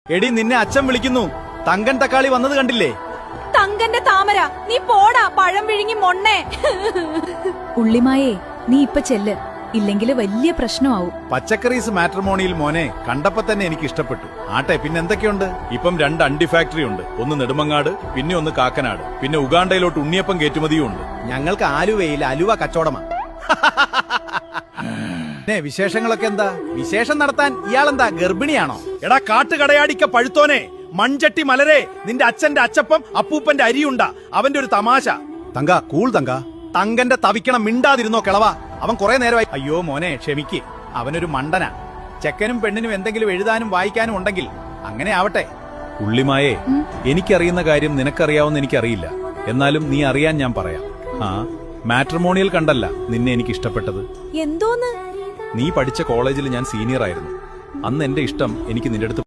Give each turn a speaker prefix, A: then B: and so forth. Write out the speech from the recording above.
A: എടി നിന്നെ അച്ഛൻ വിളിക്കുന്നു. തങ്കൻ തക്കാളി വന്നത് കണ്ടില്ലേ?
B: തങ്കന്റെ താമര, നീ പോടാ പഴം വിഴുങ്ങി മൊണ്ണേ.
C: ഉള്ളിമായേ, നീ ഇപ്പൊ ചെല്ല്, ഇല്ലെങ്കിൽ വലിയ പ്രശ്നമാവും.
A: പച്ചക്കറീസ് മാട്രിമോണിയിൽ മോനെ കണ്ടപ്പോ തന്നെ എനിക്ക് ഇഷ്ടപ്പെട്ടു. ആട്ടെ, പിന്നെ എന്തൊക്കെയുണ്ട്? ഇപ്പം 2 അണ്ടി ഫാക്ടറി ഉണ്ട്. ഒന്ന് നെടുമങ്ങാട്, പിന്നെ ഒന്ന് കാക്കനാട്, പിന്നെ ഉഗാണ്ടയിലോട്ട് ഉണ്ണിയപ്പം കയറ്റുമതിയും ഉണ്ട്. ഞങ്ങൾക്ക് ആലുവയിൽ അലുവ കച്ചവടമാണ്. വിശേഷങ്ങളൊക്കെ എന്താ? വിശേഷം നടത്താൻ ഇയാളെന്താ ഗർഭിണിയാണോ? എടാ കാട്ടുകടയാടിക്ക പഴുത്തോനെ, മൺചട്ടി മലരെ, നിന്റെ അച്ഛന്റെ അച്ചപ്പം അപ്പൂപ്പന്റെ അരിയുണ്ട. അവന്റെ ഒരു തമാശ. തങ്ക കൂൾ തങ്ക. തങ്കന്റെ തവിക്കണം, മിണ്ടാതിരുന്നോ കിളവാ. അവൻ കുറെ നേരമായി. അയ്യോ മോനെ ക്ഷമിക്ക്, അവനൊരു മണ്ടനാ. ചെക്കനും പെണ്ണിനും എന്തെങ്കിലും എഴുതാനും വായിക്കാനും ഉണ്ടെങ്കിൽ അങ്ങനെ ആവട്ടെ. ഉള്ളിമായേ, എനിക്കറിയുന്ന കാര്യം നിനക്കറിയാവുന്ന എനിക്കറിയില്ല. എന്നാലും നീ അറിയാൻ ഞാൻ പറയാം. മാട്രിമോണിയൽ കണ്ടല്ല നിന്നെ എനിക്ക് ഇഷ്ടപ്പെട്ടത്.
B: എന്തോന്ന്?
A: നീ പഠിച്ച കോളേജിൽ ഞാൻ സീനിയർ ആയിരുന്നു. അന്ന് എന്റെ ഇഷ്ടം എനിക്ക് നിന്റെ അടുത്ത്